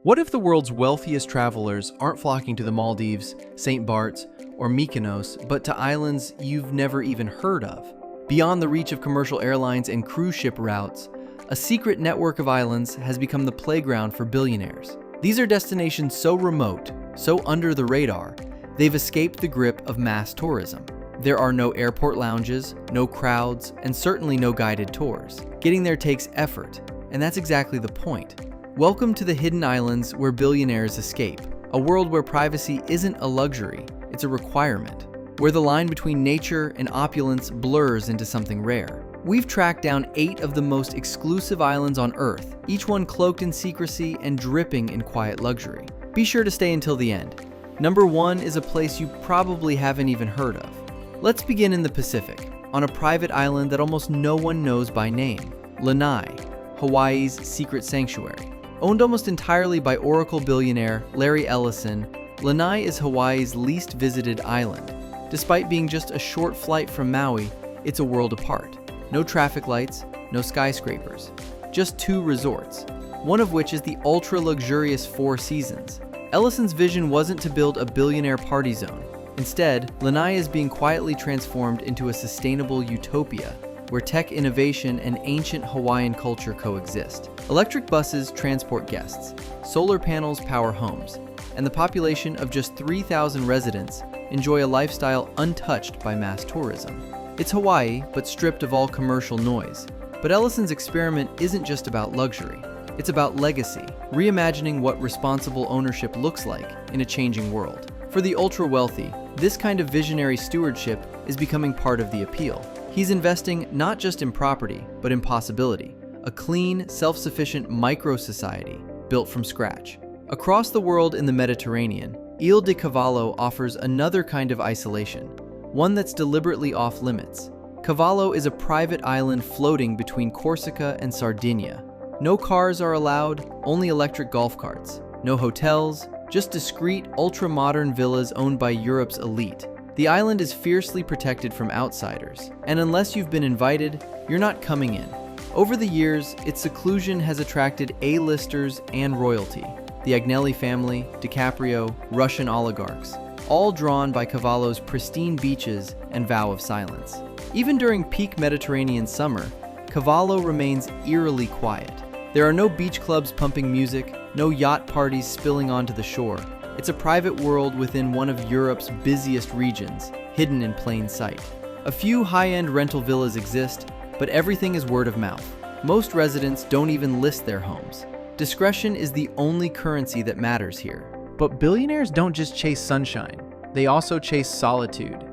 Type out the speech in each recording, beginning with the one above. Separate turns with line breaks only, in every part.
What if the world's wealthiest travelers aren't flocking to the Maldives, St. Barts, or Mykonos, but to islands you've never even heard of? Beyond the reach of commercial airlines and cruise ship routes, a secret network of islands has become the playground for billionaires. These are destinations so remote, so under the radar, they've escaped the grip of mass tourism. There are no airport lounges, no crowds, and certainly no guided tours. Getting there takes effort, and that's exactly the point. Welcome to the hidden islands where billionaires escape, a world where privacy isn't a luxury, it's a requirement, where the line between nature and opulence blurs into something rare. We've tracked down 8 of the most exclusive islands on Earth, each one cloaked in secrecy and dripping in quiet luxury. Be sure to stay until the end. Number 1 is a place you probably haven't even heard of. Let's begin in the Pacific, on a private island that almost no one knows by name, Lanai, Hawaii's secret sanctuary. Owned almost entirely by Oracle billionaire Larry Ellison, Lanai is Hawaii's least visited island. Despite being just a short flight from Maui, it's a world apart. No traffic lights, no skyscrapers, just 2 resorts, one of which is the ultra-luxurious Four Seasons. Ellison's vision wasn't to build a billionaire party zone. Instead, Lanai is being quietly transformed into a sustainable utopia where tech innovation and ancient Hawaiian culture coexist. Electric buses transport guests, solar panels power homes, and the population of just 3,000 residents enjoy a lifestyle untouched by mass tourism. It's Hawaii, but stripped of all commercial noise. But Ellison's experiment isn't just about luxury. It's about legacy, reimagining what responsible ownership looks like in a changing world. For the ultra-wealthy, this kind of visionary stewardship is becoming part of the appeal. He's investing not just in property, but in possibility, a clean, self-sufficient micro-society built from scratch. Across the world in the Mediterranean, Ile de Cavallo offers another kind of isolation, one that's deliberately off-limits. Cavallo is a private island floating between Corsica and Sardinia. No cars are allowed, only electric golf carts. No hotels, just discreet, ultra-modern villas owned by Europe's elite. The island is fiercely protected from outsiders, and unless you've been invited, you're not coming in. Over the years, its seclusion has attracted A-listers and royalty. The Agnelli family, DiCaprio, Russian oligarchs, all drawn by Cavallo's pristine beaches and vow of silence. Even during peak Mediterranean summer, Cavallo remains eerily quiet. There are no beach clubs pumping music, no yacht parties spilling onto the shore. It's a private world within one of Europe's busiest regions, hidden in plain sight. A few high-end rental villas exist, but everything is word of mouth. Most residents don't even list their homes. Discretion is the only currency that matters here.
But billionaires don't just chase sunshine, they also chase solitude.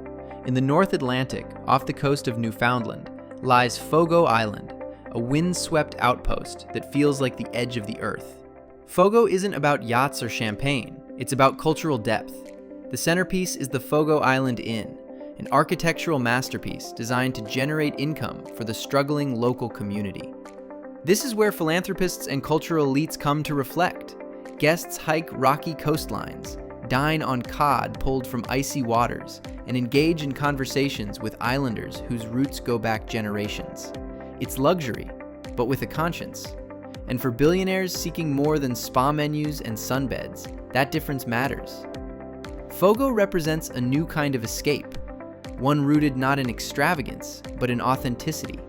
In the North Atlantic, off the coast of Newfoundland, lies Fogo Island, a wind-swept outpost that feels like the edge of the earth. Fogo isn't about yachts or champagne, it's about cultural depth. The centerpiece is the Fogo Island Inn, an architectural masterpiece designed to generate income for the struggling local community. This is where philanthropists and cultural elites come to reflect. Guests hike rocky coastlines, dine on cod pulled from icy waters, and engage in conversations with islanders whose roots go back generations. It's luxury, but with a conscience. And for billionaires seeking more than spa menus and sunbeds, that difference matters. Fogo represents a new kind of escape, one rooted not in extravagance, but in authenticity.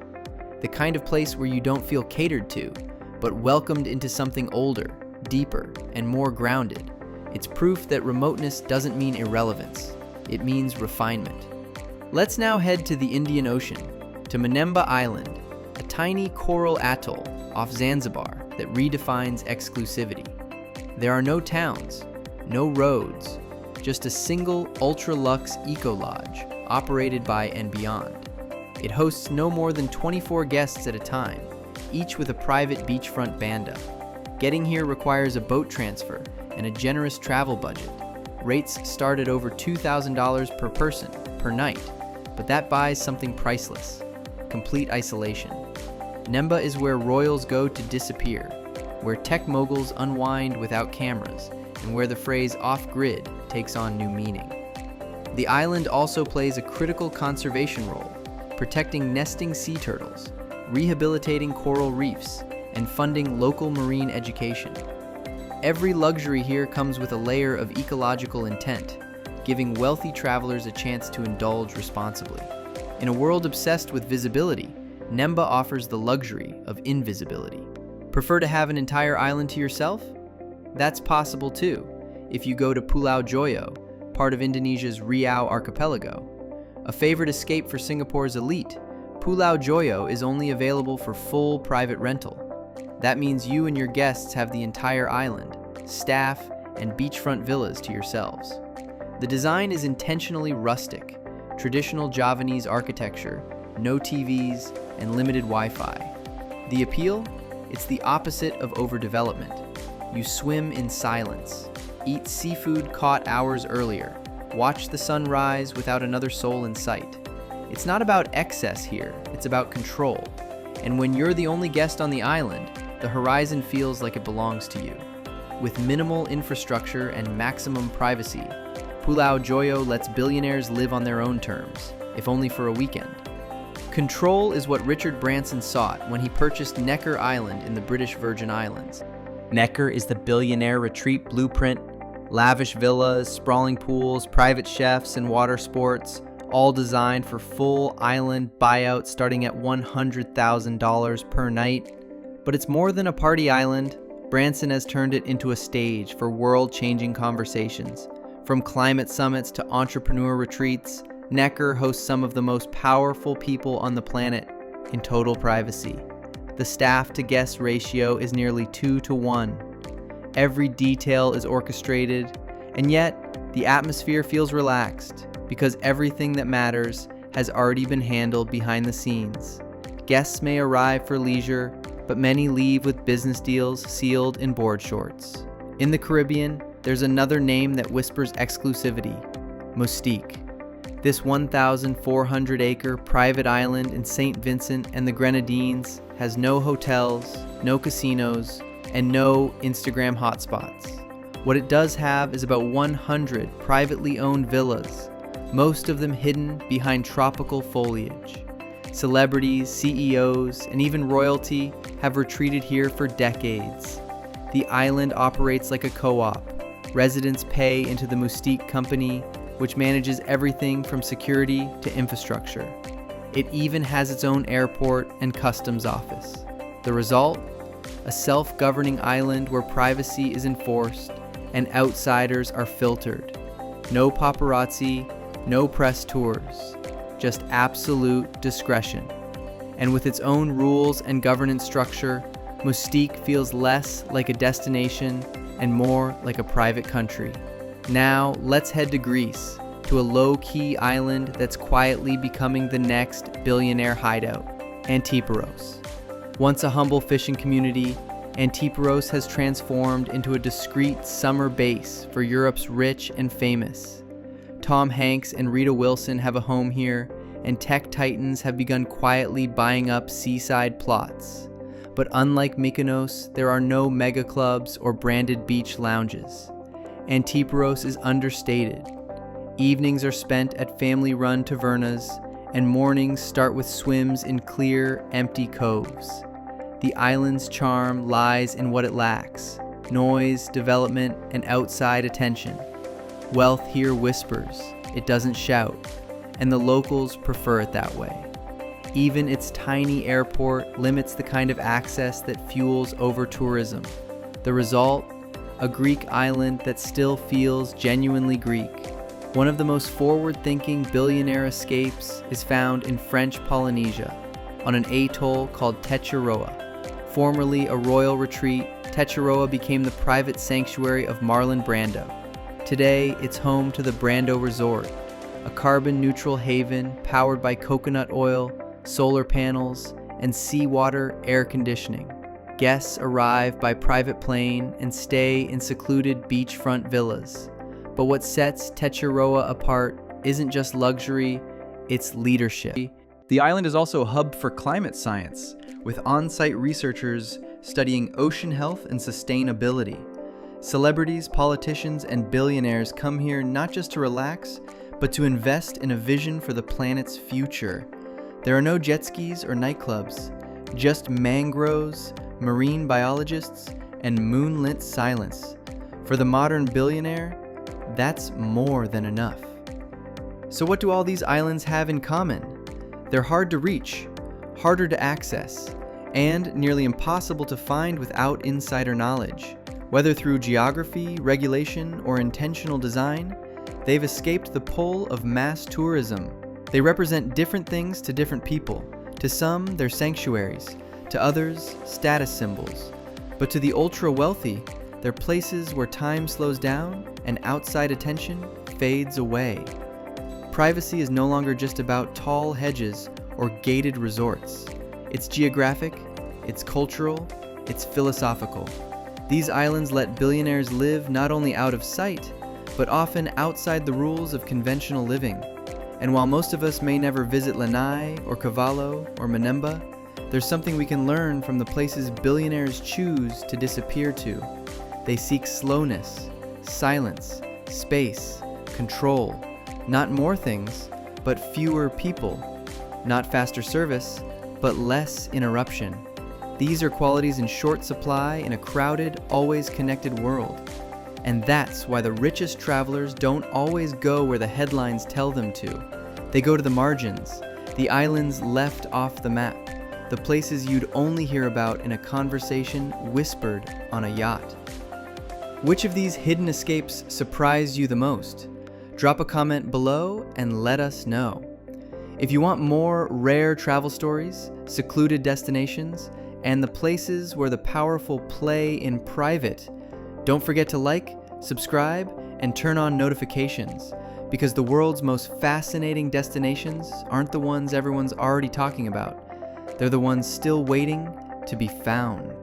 The kind of place where you don't feel catered to, but welcomed into something older, deeper, and more grounded. It's proof that remoteness doesn't mean irrelevance, it means refinement. Let's now head to the Indian Ocean, to Mnemba Island, a tiny coral atoll off Zanzibar that redefines exclusivity. There are no towns, no roads, just a single ultra-luxe eco-lodge operated by and beyond. It hosts no more than 24 guests at a time, each with a private beachfront banda. Getting here requires a boat transfer and a generous travel budget. Rates start at over $2,000 per person, per night, but that buys something priceless: complete isolation. Mnemba is where royals go to disappear, where tech moguls unwind without cameras, and where the phrase off-grid takes on new meaning. The island also plays a critical conservation role, protecting nesting sea turtles, rehabilitating coral reefs, and funding local marine education.
Every luxury here comes with a layer of ecological intent, giving wealthy travelers a chance to indulge responsibly. In a world obsessed with visibility, Mnemba offers the luxury of invisibility. Prefer to have an entire island to yourself? That's possible too, if you go to Pulau Joyo, part of Indonesia's Riau archipelago. A favorite escape for Singapore's elite, Pulau Joyo is only available for full private rental. That means you and your guests have the entire island, staff, and beachfront villas to yourselves. The design is intentionally rustic, traditional Javanese architecture, no TVs, and limited Wi-Fi. The appeal? It's the opposite of overdevelopment. You swim in silence, eat seafood caught hours earlier, watch the sun rise without another soul in sight. It's not about excess here, it's about control. And when you're the only guest on the island, the horizon feels like it belongs to you. With minimal infrastructure and maximum privacy, Pulau Joyo lets billionaires live on their own terms, if only for a weekend. Control is what Richard Branson sought when he purchased Necker Island in the British Virgin Islands.
Necker is the billionaire retreat blueprint. Lavish villas, sprawling pools, private chefs, and water sports, all designed for full island buyouts starting at $100,000 per night. But it's more than a party island. Branson has turned it into a stage for world-changing conversations. From climate summits to entrepreneur retreats, Necker hosts some of the most powerful people on the planet in total privacy. The staff-to-guest ratio is nearly 2-to-1. Every detail is orchestrated, and yet the atmosphere feels relaxed because everything that matters has already been handled behind the scenes. Guests may arrive for leisure, but many leave with business deals sealed in board shorts. In the Caribbean, there's another name that whispers exclusivity: Mustique. This 1,400-acre private island in St. Vincent and the Grenadines has no hotels, no casinos, and no Instagram hotspots. What it does have is about 100 privately owned villas, most of them hidden behind tropical foliage. Celebrities, CEOs, and even royalty have retreated here for decades. The island operates like a co-op. Residents pay into the Mustique company, which manages everything from security to infrastructure. It even has its own airport and customs office. The result? A self-governing island where privacy is enforced and outsiders are filtered. No paparazzi, no press tours, just absolute discretion. And with its own rules and governance structure, Mustique feels less like a destination and more like a private country. Now, let's head to Greece, to a low-key island that's quietly becoming the next billionaire hideout, Antiparos. Once a humble fishing community, Antiparos has transformed into a discreet summer base for Europe's rich and famous. Tom Hanks and Rita Wilson have a home here, and tech titans have begun quietly buying up seaside plots. But unlike Mykonos, there are no mega clubs or branded beach lounges. Antiparos is understated. Evenings are spent at family-run tavernas, and mornings start with swims in clear, empty coves. The island's charm lies in what it lacks: noise, development, and outside attention. Wealth here whispers, it doesn't shout, and the locals prefer it that way. Even its tiny airport limits the kind of access that fuels over-tourism. The result? A Greek island that still feels genuinely Greek. One of the most forward-thinking billionaire escapes is found in French Polynesia, on an atoll called Tetiaroa. Formerly a royal retreat, Tetiaroa became the private sanctuary of Marlon Brando. Today, it's home to the Brando Resort, a carbon-neutral haven powered by coconut oil, solar panels, and seawater air conditioning. Guests arrive by private plane and stay in secluded beachfront villas. But what sets Tetiaroa apart isn't just luxury, it's leadership. The island is also a hub for climate science, with on-site researchers studying ocean health and sustainability. Celebrities, politicians, and billionaires come here not just to relax, but to invest in a vision for the planet's future. There are no jet skis or nightclubs, just mangroves, marine biologists,
and moonlit silence. For the modern billionaire, that's more than enough. So what do all these islands have in common? They're hard to reach, harder to access, and nearly impossible to find without insider knowledge. Whether through geography, regulation, or intentional design, they've escaped the pull of mass tourism. They represent different things to different people. To some, they're sanctuaries. To others, status symbols. But to the ultra-wealthy, they're places where time slows down and outside attention fades away. Privacy is no longer just about tall hedges or gated resorts. It's geographic, it's cultural, it's philosophical. These islands let billionaires live not only out of sight, but often outside the rules of conventional living. And while most of us may never visit Lanai or Cavallo or Mnemba, there's something we can learn from the places billionaires choose to disappear to. They seek slowness, silence, space, control. Not more things, but fewer people. Not faster service, but less interruption. These are qualities in short supply in a crowded, always connected world. And that's why the richest travelers don't always go where the headlines tell them to. They go to the margins, the islands left off the map, the places you'd only hear about in a conversation whispered on a yacht. Which of these hidden escapes surprised you the most? Drop a comment below and let us know. If you want more rare travel stories, secluded destinations, and the places where the powerful play in private, don't forget to like, subscribe, and turn on notifications, because the world's most fascinating destinations aren't the ones everyone's already talking about. They're the ones still waiting to be found.